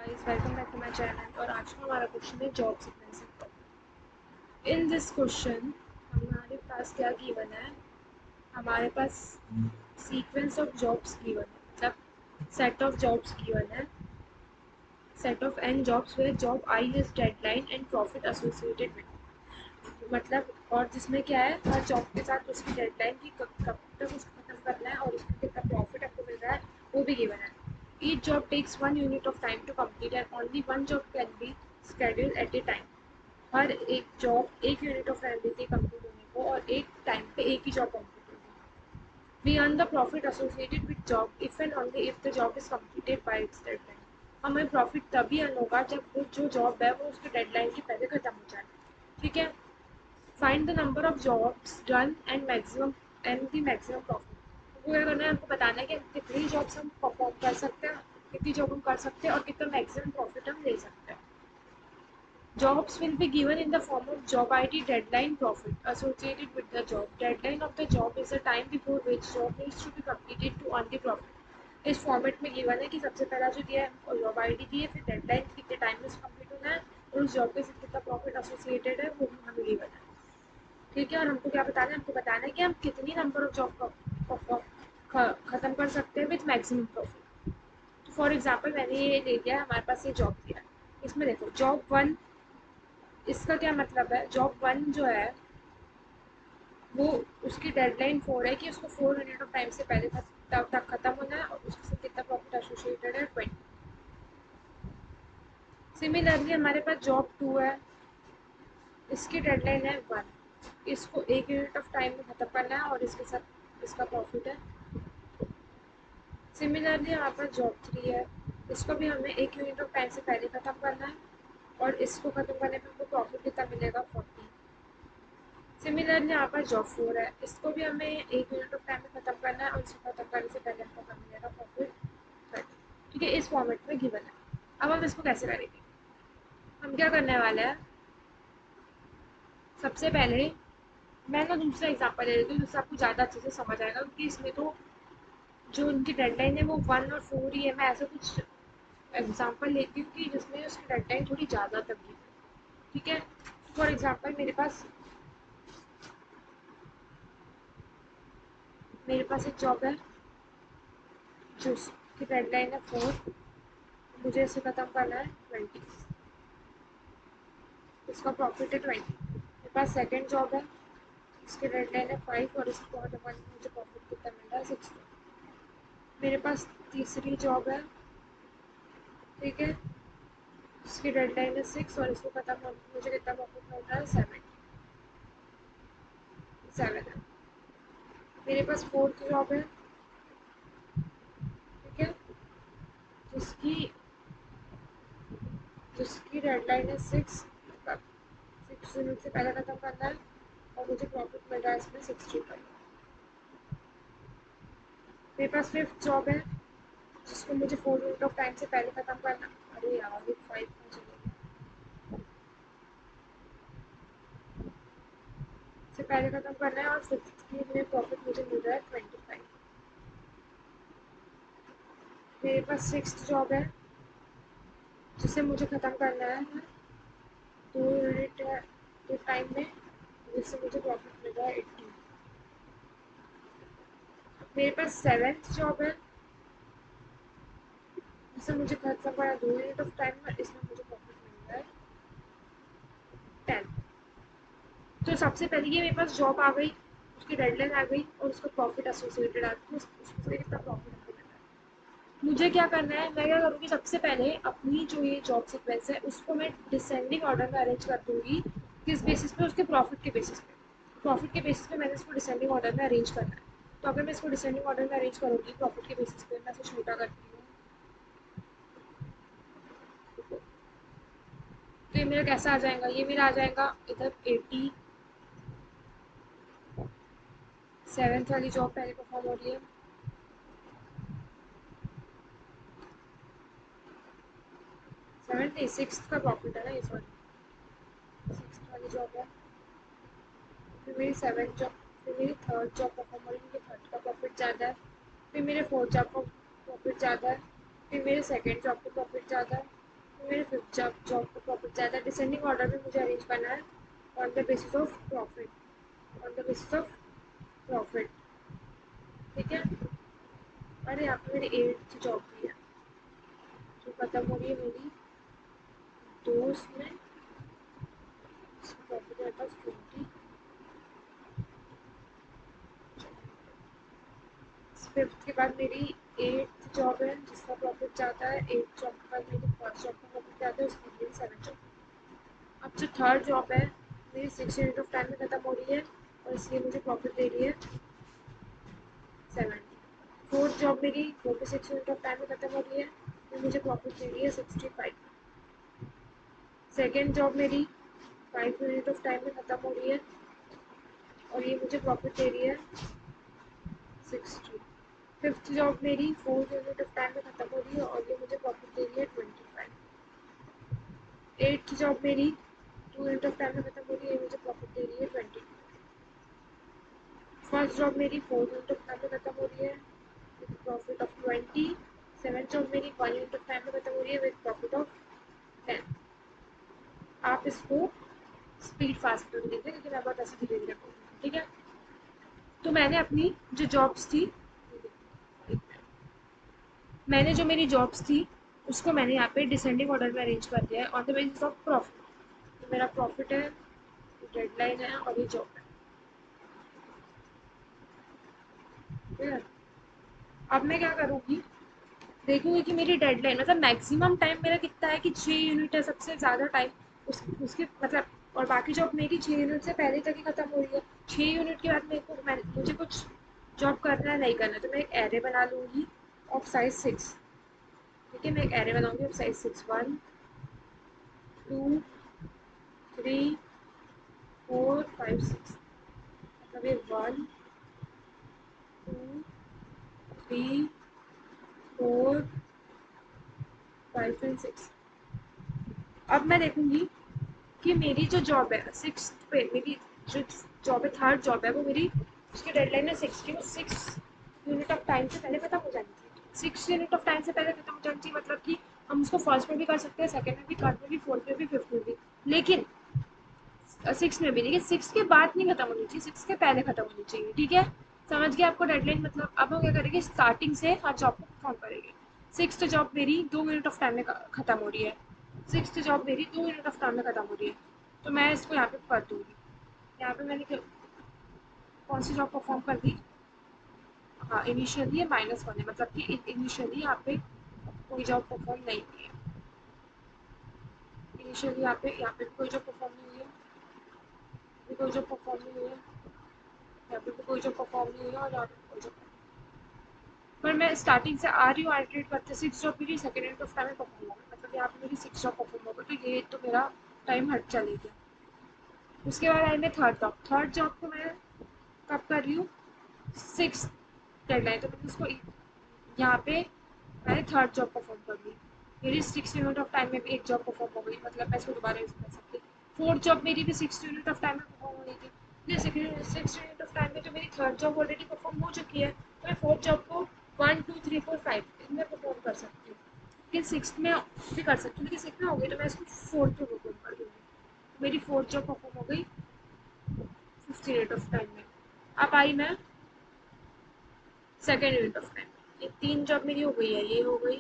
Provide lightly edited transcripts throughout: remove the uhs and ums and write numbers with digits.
Guys, welcome back to my channel. और आज का हमारा क्वेश्चन है job sequencing. In this question हमारे पास क्या गिवन है? हमारे पास सीक्वेंस ऑफ जॉब्स गिवन है, मतलब सेट ऑफ जॉब्स गिवन है, set of N jobs where job I is deadline and profit associated with, मतलब और जिसमें क्या है, हर जॉब के साथ उसकी डेडलाइन की कब तक उसको खत्म करना है और उसका कितना प्रॉफिट आपको मिल रहा है वो भी गिवन है। Each job takes 1 unit of time to complete and only one job can be scheduled at a time. हर एक जॉब 1 यूनिट ऑफ टाइम देती है कंप्लीट होने को और एक टाइम पे एक ही जॉब कंप्लीट होगी। We earn the profit associated with job if and only if the job is completed by its deadline. हमें प्रॉफिट तभी अर्न होगा जब वो जो जॉब है वो उसके डेडलाइन के पहले खत्म हो जाए। ठीक है। Find the number of jobs done and maximum and the maximum profit. वो क्या करना है, हमको बताना है कि कितनी जॉब्स हम परफॉर्म कर सकते हैं, कितनी जॉब हम कर सकते हैं और कितना मैक्सिमम प्रॉफिट हम ले सकते हैं। Jobs will be given in the form of job ID, deadline, profit associated with the job. Deadline of the job is the time before which job needs to be completed to earn the profit. इस format में given है कि सबसे पहला जो दिया है job ID दी है, फिर डेडलाइन कितने टाइम में कंप्लीट होना है और उस जॉब के साथ कितना प्रॉफिट एसोसिएटेड है वो भी हमें गिवन है। ठीक है। और हमको क्या बताना है, हमको बताना है कि हम कितनी नंबर ऑफ जॉब खत्म कर सकते हैं विथ मैक्सिमम प्रॉफिट। तो फॉर एग्जाम्पल मैंने ये ले लिया है, हमारे पास ये जॉब दिया है, इसमें देखो जॉब वन, इसका क्या मतलब है, जॉब वन जो है वो उसकी डेडलाइन 4 है कि उसको 4 यूनिट ऑफ टाइम से पहले तक खत्म होना है और उसके साथ कितना प्रॉफिट एसोसिएटेड है 20। सिमिलरली हमारे पास जॉब 2 है, इसकी डेडलाइन है 1, इसको 1 यूनिट ऑफ टाइम में खत्म करना है और इसके साथ इसका प्रॉफिट है। सिमिलरली हमारे पास जॉब 3 है, इसको भी हमें 1 यूनिट ऑफ टाइम से पहले खत्म करना है और इसको खत्म करने पे हमको प्रॉफिट कितना मिलेगा 40। सिमिलरली यहाँ पर जॉब 4 है, इसको भी हमें 1 यूनिट ऑफ टाइम में खत्म करना है और इसको खत्म करने से पहले हमको कम मिलेगा प्रॉफिट 30। ठीक है, इस फॉर्मेट में गिवन है। अब हम इसको कैसे करेंगे, हम क्या करने वाले हैं, सबसे पहले मैं ना दूसरा एग्जांपल ले लेती हूँ जिससे आपको ज़्यादा अच्छे से समझ आएगा, क्योंकि इसमें तो जो उनकी डेडलाइन है वो 1 और 4 ही है। मैं ऐसा कुछ एग्जांपल लेती हूँ कि जिसमें उसकी डेडलाइन थोड़ी ज़्यादा तक दी है। ठीक है। फॉर एग्जांपल मेरे पास एक जॉब है जो उसकी डेडलाइन है 4, मुझे इसे ख़त्म करना है 20, इसका प्रॉफिट है 20। मेरे पास सेकंड जॉब है, इसकी डेडलाइन है 5 और इसको खत्म करने में मुझे प्रॉफिट कितना मिल रहा है 60। मेरे पास तीसरी जॉब है, ठीक है, इसकी डेडलाइन है 6 और इसको खत्म करने में मुझे कितना प्रॉफिट मिल रहा है 7 है। मेरे पास फोर्थ जॉब है, ठीक है, जिसकी जिसकी डेडलाइन है 6 यूनिट से पहले खत्म करना है और मुझे प्रॉफिट मिल रहा है इसमें 60 का। मेरे पास फिफ्थ जॉब है, जिसको मुझे 4 यूनिट ऑफ टाइम से पहले ख़त्म करना, अरे यार ये 5 में चलेगी, से पहले ख़त्म करना है और फिफ्थ की में प्रॉफिट मुझे मिल रहा है 25। मेरे पास सिक्स्थ जॉब है, जिसे मुझे ख़त्म करना है 2 यूनिट के टाइम में, जिससे मुझे प्रॉफिट मिल रहा है 80। मेरे पास सेवेंथ जॉब है, जिसे मुझे खत्म करना 2 यूनिट ऑफ टाइम में, इसमें मुझे प्रॉफिट मिल रहा है 10। तो सबसे पहले ये मेरे पास जॉब आ गई, उसकी डेडलाइन आ गई और उसका प्रॉफिट एसोसिएटेड आ गया, उसमें कितना प्रॉफिट हमको मिल रहा है। मुझे क्या करना है, मैं क्या करूँगी, सबसे पहले अपनी जो ये जॉब सीक्वेंस है उसको मैं डिसेंडिंग ऑर्डर में अरेंज कर दूँगी। किस बेसिस पे, उसके प्रॉफिट के बेसिस पे। प्रॉफिट के बेसिस पे मैंने इसको डिसेंडिंग ऑर्डर में अरेंज करना है। तो अगर मैं इसको डिसेंडिंग ऑर्डर में अरेंज करूँगी प्रॉफिट के बेसिस पे, मैं इसे छोटा करती हूँ, तो ये मेरा कैसा आ जाएगा, ये मेरा आ जाएगा इधर 80। सेवेंथ वाली जॉब पहले परफॉर्म हो रही है, सेवेंथ नहीं सिक्स का प्रॉफिट है ना ये, सॉरी सिक्स वाली जॉब है। फिर मेरी सेवेंथ जॉब, फिर मेरी थर्ड जॉब परफॉर्म हो रही है, क्योंकि थर्ड का प्रॉफिट ज़्यादा है। फिर मेरे फोर्थ जॉब का प्रॉफिट ज़्यादा है। फिर मेरे सेकेंड जॉब का प्रॉफिट ज़्यादा है। मेरे फिफ्थ जॉब जॉब को प्रॉफिट ज़्यादा डिसेंडिंग ऑर्डर में मुझे अरेंज करना है on the basis of profit, on the basis of profit. ठीक है। अरे यहाँ पे मेरी 8th जॉब भी है जो खत्म हो रही है मेरी दोस्त में, प्रॉफिट मेरे पास 20। फिफ्थ के बाद मेरी 8th जॉब है जिसका प्रॉफिट जाता है, 8th जॉब के बाद मेरी फर्स्ट जॉब का प्रॉफिट जाता है, उसके बाद मेरी 7th जॉब। अब जो थर्ड जॉब है मेरी 6 यूनिट ऑफ टाइम में ख़त्म हो रही है और इसलिए मुझे प्रॉफिट दे रही है 70। फोर्थ जॉब मेरी 46 यूनिट ऑफ टाइम में ख़त्म हो रही है तो मुझे प्रॉफिट दे रही है 65। सेकेंड जॉब मेरी 5 यूनिट ऑफ टाइम में ख़त्म हो रही है और ये मुझे प्रॉफिट दे रही है 60। फिफ्थ जॉब मेरी 4 यूनिट ऑफ टाइम में ख़त्म हो रही है और ये मुझे प्रॉफिट दे रही है 25। एट्थ जॉब मेरी 2 यूनिट ऑफ टाइम में ख़त्म हो रही है, ये मुझे प्रॉफिट दे रही है 22। फर्स्ट जॉब मेरी 4 यूनिट ऑफ टाइम में ख़त्म हो रही है with profit of 20। Seventh job मेरी 1 यूनिट ऑफ टाइम में ख़त्म हो रही है विद प्रॉफिट ऑफ 10। आप इसको स्पीड फास्ट कर देते क्योंकि मैं बहुत ऐसे धीरे धीरे करूँगी। ठीक है। तो मैंने अपनी जो जॉब्स थी, मैंने जो मेरी जॉब्स थी उसको मैंने यहाँ पे डिसेंडिंग ऑर्डर में अरेंज कर दिया है on the basis of profit. तो मेरा प्रॉफिट है, डेडलाइन है और ये जॉब है। ठीक है। अब मैं क्या करूँगी, देखूँगी कि मेरी डेडलाइन मतलब मैक्सिमम टाइम मेरा कितना है कि 6 यूनिट है सबसे ज़्यादा टाइम उसके मतलब, और बाकी जॉब मेरी 6 यूनिट से पहले तक ही ख़त्म हो रही है। 6 यूनिट के बाद मेरे को मुझे कुछ जॉब करना है नहीं करना, तो मैं एक एरे बना लूँगी ऑफ साइज 6। ठीक है। मैं एक एरे बनाऊँगी ऑफ साइज 6, 1 2 3 4 5 6। मतलब ये 1 2 3 4 5 एंड 6। अब मैं देखूँगी कि मेरी जो जॉब है सिक्स पे, मेरी जो जॉब है थर्ड जॉब है वो मेरी उसकी डेडलाइन है 6 की, वो 6 यूनिट ऑफ टाइम से पहले खत्म हो जानी चाहिए। 6 यूनिट ऑफ टाइम से पहले खत्म हो जानी चाहिए मतलब कि हम उसको फर्स्ट में भी कर सकते हैं, सेकंड में भी, थर्ड में भी, फोर्थ में भी, फिफ्थ में भी, लेकिन 6 में भी, लेकिन 6 के बाद नहीं खत्म होनी चाहिए, 6 के पहले खत्म होनी चाहिए। ठीक है। समझ गए आपको डेडलाइन मतलब। अब हम क्या करेंगे, स्टार्टिंग से हर जॉब को परफॉर्म करेंगे। सिक्स जॉब मेरी 2 मिनट ऑफ टाइम में खत्म हो रही है, सिक्स जॉब मेरी 2 मिनट ऑफ टाइम में खत्म हो रही है, तो मैं इसको यहाँ पे कर दूँगी। यहाँ पे मैंने कौन सी जॉब परफॉर्म कर दी, हाँ इनिशियली है -1 है, मतलब कि इनिशियली यहाँ पे कोई जॉब परफॉर्म नहीं हुई है। इनिशियली यहाँ पे भी कोई जॉब परफॉर्म नहीं हुई है, भी कोई जॉब परफॉर्म नहीं हुई है, यहाँ पे भी कोई जॉब परफॉर्म नहीं हुई है और यहाँ पे कोई जॉब, पर मैं स्टार्टिंग से आ रही हूँ आइटरेट करते। 6 जॉब मेरी सेकेंड एंड ऑफ टाइम में परफॉर्म होगी, मतलब यहाँ पे मेरी 6 जॉब परफॉर्म होगा, तो ये तो मेरा टाइम हट चले गया। उसके बाद आई मैं थर्ड जॉब, थर्ड जॉब को मैं कब कर रही हूँ, 6 डेडलाइन, तो मैंने उसको यहाँ पे मैंने थर्ड जॉब परफॉर्म कर ली, मेरी 6 यूनिट ऑफ टाइम में भी एक जॉब परफॉर्म हो गई, मतलब मैं इसको दोबारा यूज कर सकती। फोर्थ जॉब मेरी भी 6 यूनिट ऑफ टाइम में परफॉर्म हो गई थी, इसलिए 6 यूनिट ऑफ टाइम में जो मेरी थर्ड जॉब ऑलरेडी परफॉर्म हो चुकी है, तो मैं फोर्थ जॉब को 1 2 3 4 5 इनमें परफॉर्म कर सकती हूँ, लेकिन सिक्स में भी कर सकती हूँ, लेकिन सिक्स में हो गई तो मैं इसको फोर्थ में परफॉर्म कर दूँगी। मेरी फोर्थ जॉब परफॉर्म हो गई 50 यूनिट ऑफ टाइम में। अब आई मैं सेकेंड यूनिट ऑफ टाइम, ये 3 जॉब मेरी हो गई है, ये हो गई,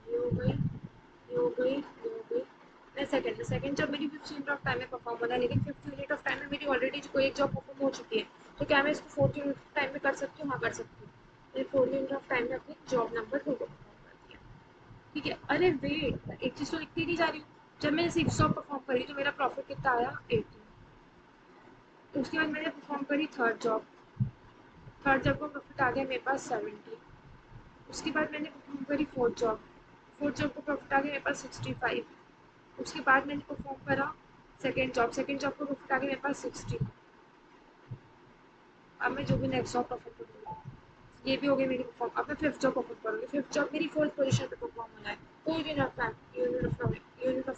ये हो गई, ये हो गई, ये हो गई। मैं सेकेंड जॉब मेरी 5 यूनिट ऑफ टाइम में परफॉर्म होना है, लेकिन 5th यूनिट ऑफ टाइम में मेरी ऑलरेडी कोई एक जॉब परफॉर्म हो चुकी है, तो क्या मैं इसको 4th यूनिट ऑफ टाइम में कर सकती हूँ, हाँ कर सकती हूँ। मैंने 4th यूनिट ऑफ टाइम में अपनी जॉब नंबर 2 को परफॉर्म कर दिया। ठीक है। अरे वेट, एक चीज़ तो लिखती नहीं जा रही हूँ, जब मैंने 6 जॉब परफॉर्म करी तो मेरा प्रॉफिट कितना आया, 18। तो उसके बाद मैंने परफॉर्म करी थर्ड जॉब, थर्ड जॉब का प्रॉफिट आ गया मेरे पास 70। उसके बाद मैंने परफॉर्म करी फोर्थ जॉब, फोर्थ जॉब का प्रॉफिट आ गया मेरे पास 65। उसके बाद मैंने परफॉर्म करा सेकेंड जॉब का प्रॉफिट आ गया मेरे पास 60। अब मैं जो भी नेक्स्ट जॉब परफॉर्म करूँगी, ये भी हो गई मेरी परफॉर्म। अब मैं फिफ्थ जॉब परफॉर्म करूँगी, फिफ्थ जॉब मेरी फोर्थ पोजीशन पे परफॉर्म होना है, कोई यूनिट ऑफ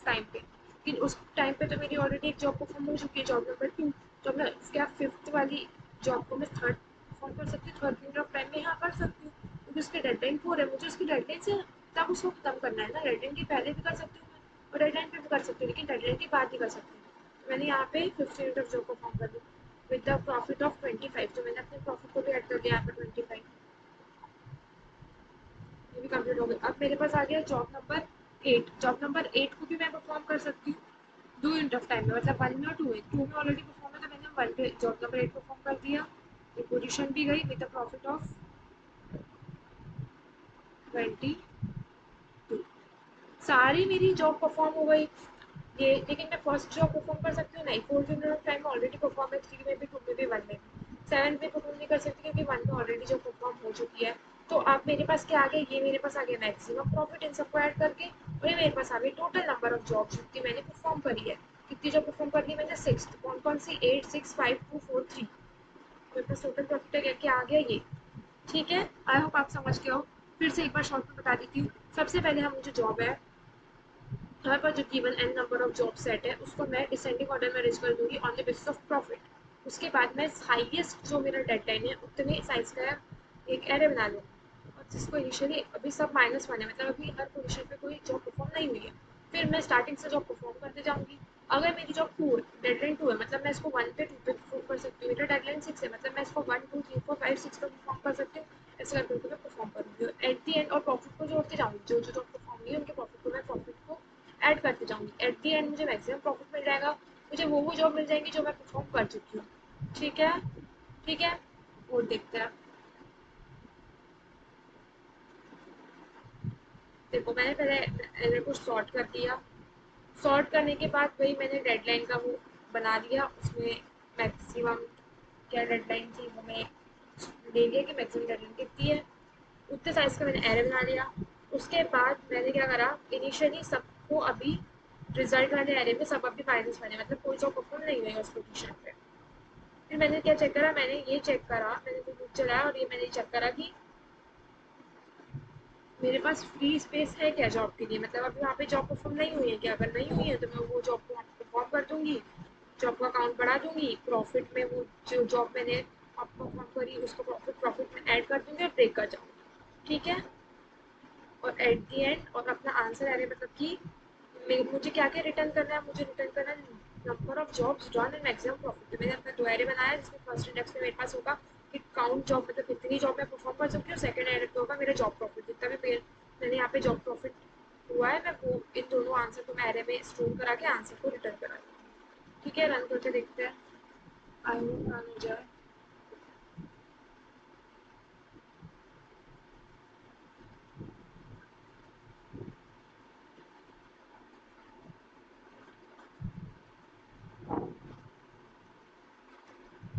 टाइम पे, लेकिन उस टाइम पे तो मेरी ऑलरेडी एक जॉब परफॉर्म हो चुकी है, जॉब नंबर 2। तो मैं क्या फिफ्थ वाली जॉब को मैं थर्ड परफॉर्म कर सकती हूँ, थर्ड यूनिट ऑफ टाइम में, हाँ कर सकती हूँ, क्योंकि उसकी डेडलाइन 4 है, मुझे उसकी डेडलाइन से तब उसको खत्म करना है ना, डेडलाइन के पहले भी कर सकती हूँ मैं। और डेडलाइन पे भी कर सकती हूँ, लेकिन डेडलाइन की बात नहीं कर सकती। तो मैंने यहाँ पे 15 यूनिट ऑफ जॉब परफॉर्म कर दी विद द प्रॉफिट ऑफ 25। तो मैंने अपने प्रॉफिट को भी ऐड कर दिया यहाँ पर 25। ये भी कंप्लीट हो गई। अब मेरे पास आ गया जॉब नंबर 8। जॉब नंबर 8 को भी मैं परफॉर्म कर सकती हूँ 2 यूनिट ऑफ टाइम में, मतलब 1 में और 2 में। 2 में ऑलरेडी परफॉर्म है तो मैंने 1 पे जॉब नंबर 8 परफॉर्म कर दिया। ये पोजीशन भी गई विद द प्रॉफिट ऑफ 22। सारी मेरी जॉब परफॉर्म हो गई ये, लेकिन मैं फर्स्ट जॉब परफॉर्म कर सकती हूँ नहीं। 4 यूनिट ऑफ टाइम में ऑलरेडी परफॉर्म है, 3 में भी, 2 में भी, 1 में भी। 7 में परफॉर्म नहीं कर सकती क्योंकि 1 में ऑलरेडी जॉब परफॉर्म हो चुकी है। तो अब मेरे पास क्या आ गया, ये मेरे पास आ गया मैक्सिमम प्रॉफिट इन सबको ऐड करके, और ये मेरे पास आ गई टोटल नंबर ऑफ जॉब्स जितनी मैंने परफॉर्म करी है। कितनी जॉब परफॉर्म कर ली मैंने? 6। कौन कौन सी? 8, 6, 5, 2, 4, 3। मेरे पास टोटल प्रॉफिट क्या आ गया ये। ठीक है, आई होप आप समझ गए हो। फिर से एक बार शॉर्ट में बता देती हूँ। सबसे पहले हम जो जॉब है, हमारे पास जो given an number of job set है उसको मैं डिसेंडिंग ऑर्डर में अरेंज कर दूंगी on the basis of profit. उसके बाद मैं हाईएस्ट जो मेरा डेडलाइन है उतने साइज का एक एरे बना लूँगी, और जिसको इनिशियली अभी सब -1 है, मतलब अभी हर पोजीशन पे कोई जॉब परफॉर्म नहीं हुई है। फिर मैं स्टार्टिंग से जॉब परफॉर्म करते जाऊँगी। अगर मेरी जॉब 2 डेडलाइन 2 है, मतलब मैं इसको 1 पे 2 पे परफॉर्म कर सकती हूँ। मेरा डेडलाइन 6 है, मतलब मैं इसको 1, 2, 3, 4, 5, 6 पे परफॉर्म कर सकती हूँ। ऐसे करके मैं परफॉर्म करूँगी एट दी एंड, और प्रॉफिट को जोड़ते जाऊँगी। जो जो जॉब परफॉर्म हुई है उनके प्रॉफिट को मैं प्रॉफिट को ऐड करती जाऊँगी। एट दी एंड मुझे मैक्सिमम प्रॉफिट मिल जाएगा। मुझे वो जॉब मिल जाएंगी जो मैं परफॉर्म कर चुकी हूँ। ठीक है, ठीक है, और देखते हैं। देखो, मैंने पहले एरर को सॉर्ट कर दिया। सॉर्ट करने के बाद वही मैंने डेडलाइन का वो बना लिया। उसमें मैक्सिमम क्या डेडलाइन थी वो मैं ले लिया कि मैक्सिमम डेडलाइन कितनी है, उतने साइज का मैंने एरे बना लिया। उसके बाद मैंने क्या करा, इनिशियली सबको अभी रिजल्ट वाले एरे में सब अभी -1 है, मतलब कोई जॉब परफॉर्म नहीं हुई उस पोजीशन पे। फिर मैंने क्या चेक करा, मैंने ये चेक करा, मैंने जो लूप चलाया और ये मैंने चेक करा कि मेरे पास फ्री स्पेस है क्या जॉब के लिए, मतलब अभी वहाँ पे जॉब परफॉर्म नहीं हुई है क्या। अगर नहीं हुई है तो मैं वो जॉब को वहाँ पे परफॉर्म कर दूंगी, जॉब का अकाउंट बढ़ा दूंगी, प्रॉफिट में वो जो जॉब मैंने अब परफॉर्म करी उसको प्रॉफिट में ऐड कर दूंगी और ब्रेक कर जाऊँगी। ठीक है, और एट दी एंड और अपना आंसर आ रहा है, मतलब कि मुझे क्या क्या रिटर्न करना है। मुझे रिटर्न करना है number of jobs done and maximum profit. तो मैंने अपना 2 एरे बनाया जिसमें फर्स्ट इंडेक्स में मेरे पास होगा कि काउंट जॉब, मतलब कितनी जॉब मैं परफॉर्म कर सकती हूँ। सेकंड एरे पे होगा मेरा जॉब प्रॉफिट, जितना भी मैंने यहाँ पे जॉब प्रॉफिट हुआ है मैं वो इन दोनों आंसर को मैं एरे में स्टोर करा के आंसर को रिटर्न करा। ठीक है, रन करके देखते हैं, आई होप रन हो जाए।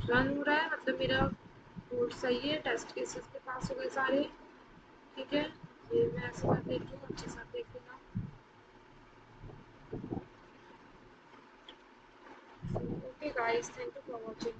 रन हो रहा है, मतलब मेरा कोड सही है, टेस्ट केसेस के पास हो गए सारे। ठीक है, ये मैं ऐसे कर देती हूँ, अच्छे से देख लेना। Okay guys, thank you for watching.